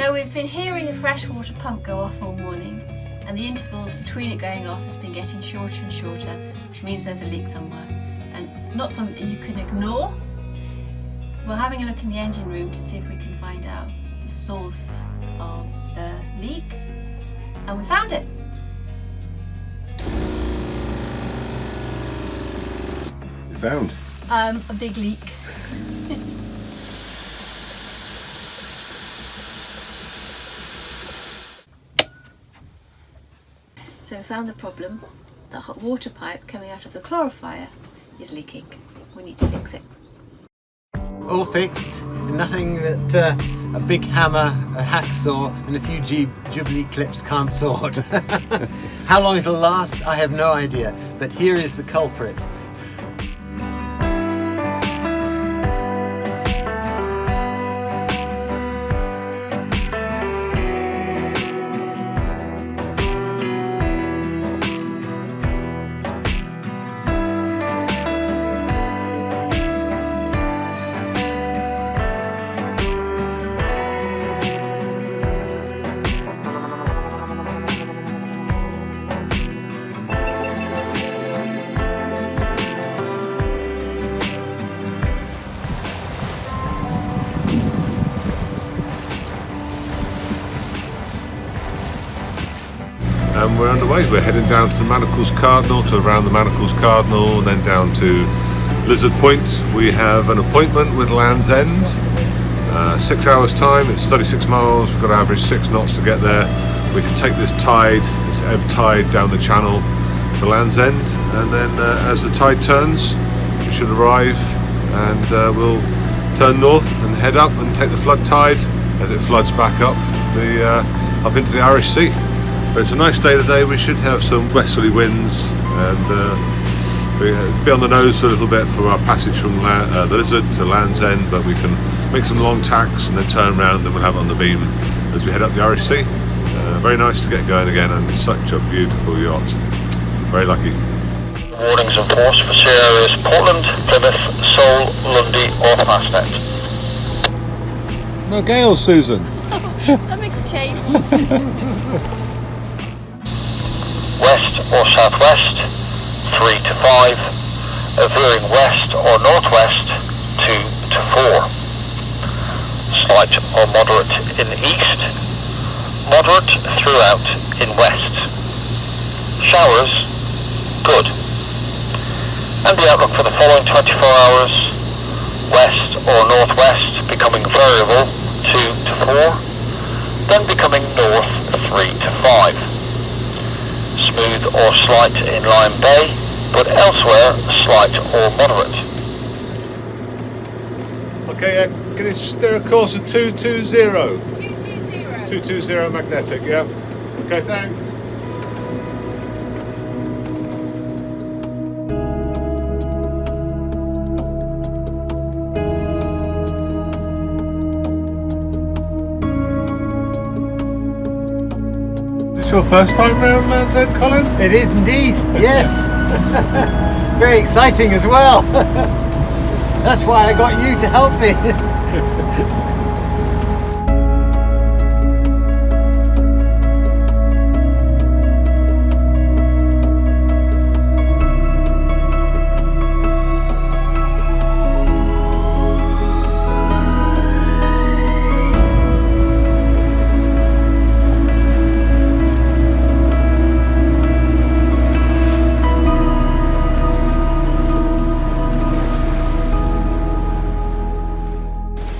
So we've been hearing the freshwater pump go off all morning, and the intervals between it going off has been getting shorter and shorter, which means there's a leak somewhere. And it's not something you can ignore. So we're having a look in the engine room to see if we can find out the source of the leak, and we found it. You found? A big leak. So we found the problem. The hot water pipe coming out of the clarifier is leaking. We need to fix it. All fixed. Nothing that a big hammer, a hacksaw and a few Jubilee clips can't sort. How long it'll last, I have no idea. But here is the culprit. And we're underway. We're heading down to the Manacles Cardinal, to around the Manacles Cardinal, and then down to Lizard Point. We have an appointment with Land's End. 6 hours time, it's 36 miles, we've got to average 6 knots to get there. We can take this tide, this ebb tide, down the channel to Land's End, and then as the tide turns, we should arrive, and we'll turn north and head up and take the flood tide as it floods back up into the Irish Sea. But it's a nice day today. We should have some westerly winds, and we'll be on the nose for a little bit for our passage from the Lizard to Land's End, but we can make some long tacks and then turn around, and we'll have it on the beam as we head up the Irish Sea. Very nice to get going again, and such a beautiful yacht. Very lucky. Warnings in force for sea areas Portland, Plymouth, Seoul, Lundy or Fastnet. No gale, Susan. That makes a change. West or southwest, 3 to 5. Veering west or northwest, 2 to 4. Slight or moderate in east. Moderate throughout in west. Showers, good. And the outlook for the following 24 hours, west or northwest becoming variable 2 to 4, then becoming north 3 to 5. Smooth or slight in Lyme Bay, but elsewhere slight or moderate. Okay, can you steer a course of 220? 220. 220 magnetic, yeah. Okay, thanks. Your first time round Land's End, Colin? It is indeed, yes. Very exciting as well. That's why I got you to help me.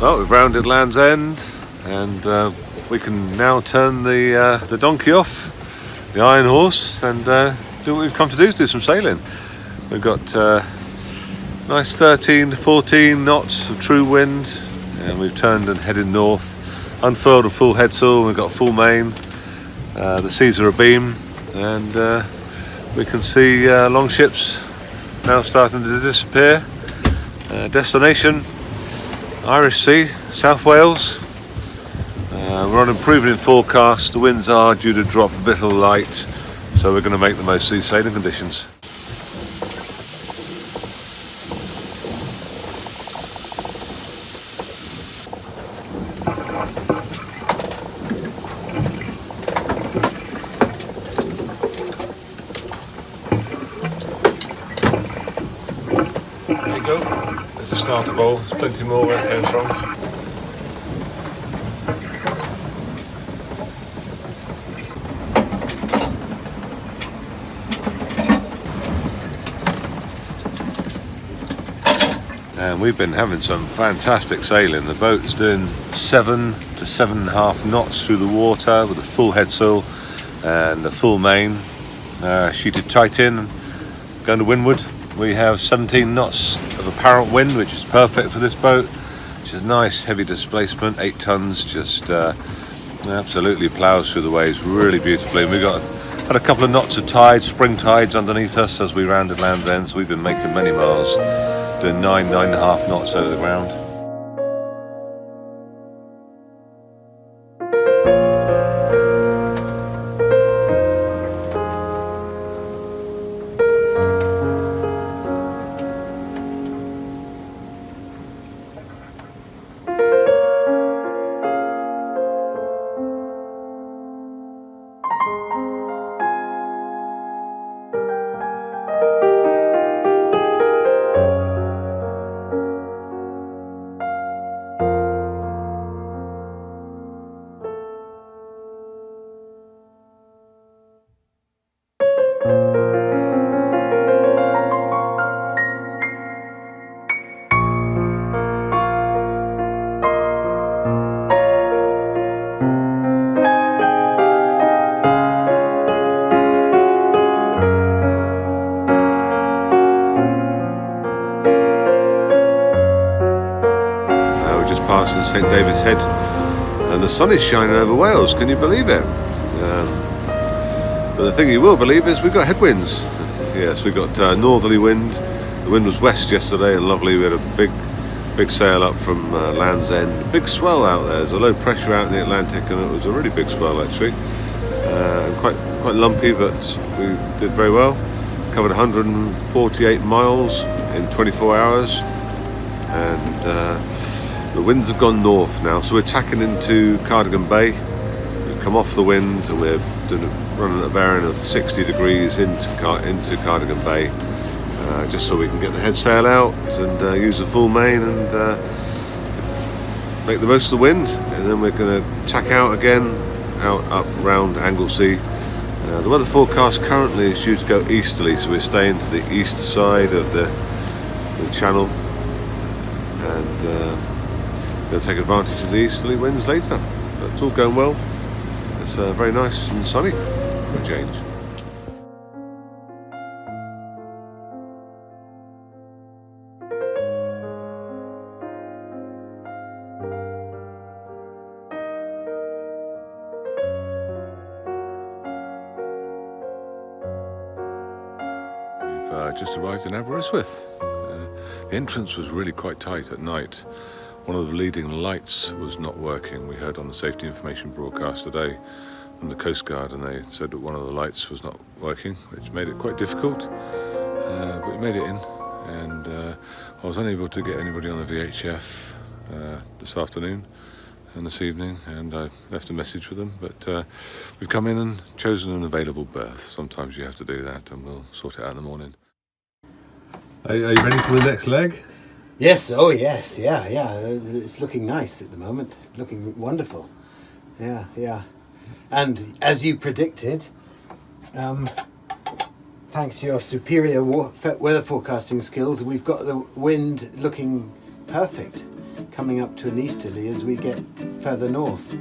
Well, we've rounded Land's End, and we can now turn the donkey off, the Iron Horse, and do what we've come to do some sailing. We've got nice 13 to 14 knots of true wind, and we've turned and headed north, unfurled a full headsail, and we've got full main. The seas are abeam, and we can see longships now starting to disappear. Destination Irish Sea, South Wales. We're on improving in forecast. The winds are due to drop a bit of light, so we're going to make the most of these sailing conditions. starter bowl. There's plenty more where it came from. And we've been having some fantastic sailing. The boat's doing 7 to 7.5 knots through the water with a full headsail and a full main, sheeted tight in, going to windward. We have 17 knots of apparent wind, which is perfect for this boat, which is nice heavy displacement, 8 tons, just absolutely plows through the waves really beautifully. And we had a couple of knots of tide, spring tides underneath us as we rounded Land's End, so we've been making many miles, doing 9.5 knots over the ground. Passing St David's Head, and the sun is shining over Wales. Can you believe it? But the thing you will believe is we've got headwinds. Yes, we've got northerly wind. The wind was west yesterday and lovely. We had a big sail up from Land's End. Big swell out there. There's a low pressure out in the Atlantic, and it was a really big swell actually. Quite lumpy, but we did very well. Covered 148 miles in 24 hours, and the winds have gone north now, so we're tacking into Cardigan Bay. We've come off the wind and we're running at a bearing of 60 degrees into Cardigan Bay, just so we can get the head sail out and use the full main and make the most of the wind. And then we're going to tack out again, up round Anglesey. The weather forecast currently is due to go easterly, so we're staying to the east side of the channel, and going to take advantage of the easterly winds later. But it's all going well. It's very nice and sunny for a change. We've just arrived in Aberystwyth. The entrance was really quite tight at night. One of the leading lights was not working. We heard on the safety information broadcast today from the Coast Guard, and they said that one of the lights was not working, which made it quite difficult, but we made it in, and I was unable to get anybody on the VHF this afternoon and this evening, and I left a message with them, but we've come in and chosen an available berth. Sometimes you have to do that, and we'll sort it out in the morning. Are you ready for the next leg? Yes, oh yes, yeah. It's looking nice at the moment, looking wonderful. Yeah. And as you predicted, thanks to your superior weather forecasting skills, we've got the wind looking perfect, coming up to an easterly as we get further north.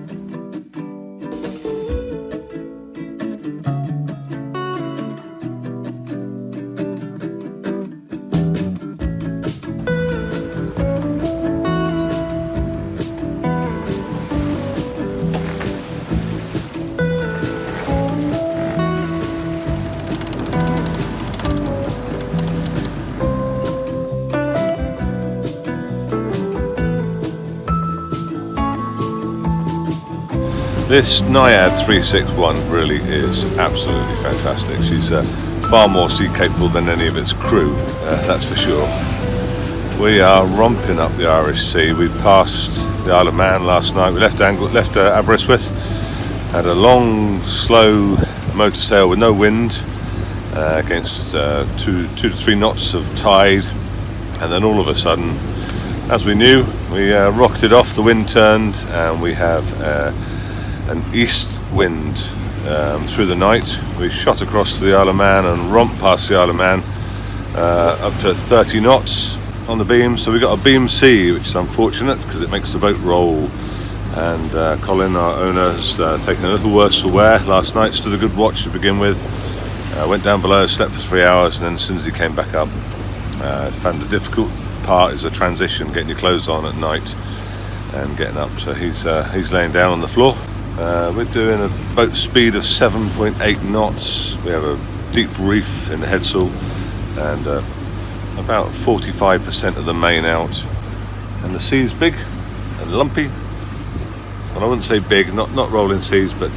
This Najad 361 really is absolutely fantastic. She's far more sea capable than any of its crew, that's for sure. We are romping up the Irish Sea. We passed the Isle of Man last night. We left Aberystwyth, had a long, slow motor sail with no wind against 2 to 3 knots of tide, and then all of a sudden As we knew, we rocketed off, the wind turned, and we have an east wind through the night. We shot across the Isle of Man and romped past the Isle of Man up to 30 knots on the beam. So we got a beam C, which is unfortunate because it makes the boat roll. And Colin, our owner, has taken a little worse for wear last night. Stood a good watch to begin with. Went down below, slept for 3 hours, and then as soon as he came back up, found the difficult part is a transition, getting your clothes on at night and getting up. So he's laying down on the floor. We're doing a boat speed of 7.8 knots. We have a deep reef in the headsail and about 45% of the main out. And the sea's big and lumpy. Well, I wouldn't say big, not rolling seas, but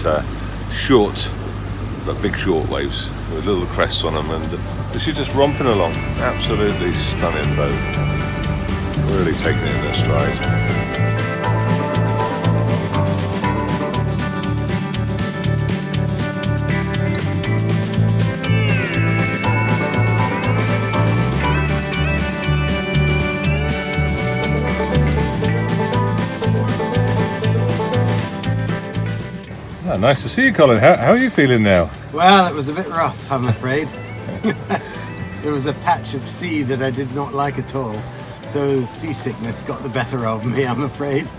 short, but big short waves with little crests on them, and she's just romping along. Absolutely stunning boat. Really taking it in their stride. Oh, nice to see you, Colin. How are you feeling now? Well, it was a bit rough, I'm afraid. There was a patch of sea that I did not like at all. So seasickness got the better of me, I'm afraid.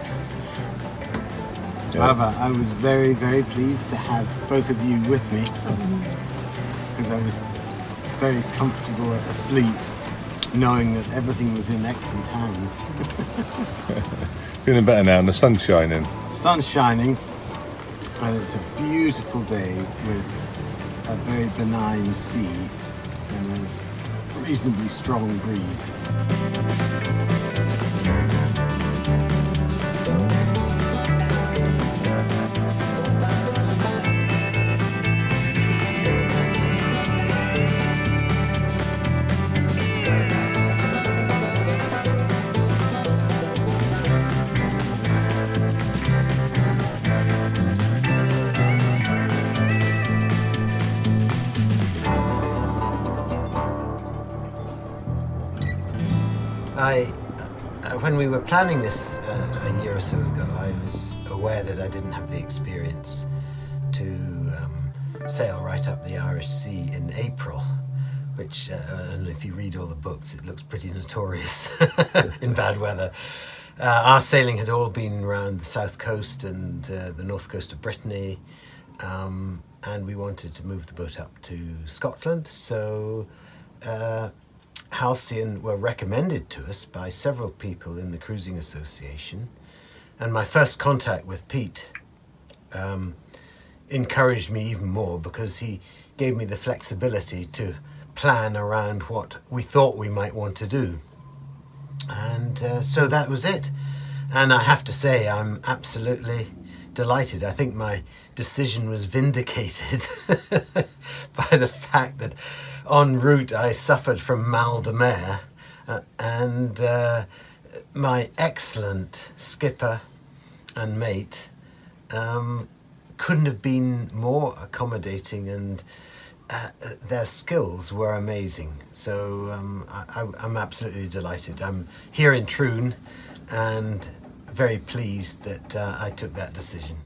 Yeah. However, I was very, very pleased to have both of you with me because I was very comfortable asleep knowing that everything was in excellent hands. Feeling better now, and the sun's shining. Sun's shining, and it's a beautiful day with a very benign sea and a reasonably strong breeze. When we were planning this a year or so ago, I was aware that I didn't have the experience to sail right up the Irish Sea in April, which, and if you read all the books, it looks pretty notorious in bad weather. Our sailing had all been around the south coast and the north coast of Brittany, and we wanted to move the boat up to Scotland, so Halcyon were recommended to us by several people in the Cruising Association, and my first contact with Pete encouraged me even more because he gave me the flexibility to plan around what we thought we might want to do, and so that was it. And I have to say, I'm absolutely delighted. I think my decision was vindicated by the fact that en route I suffered from mal de mer, and my excellent skipper and mate couldn't have been more accommodating, and their skills were amazing. So I'm absolutely delighted. I'm here in Troon and very pleased that I took that decision.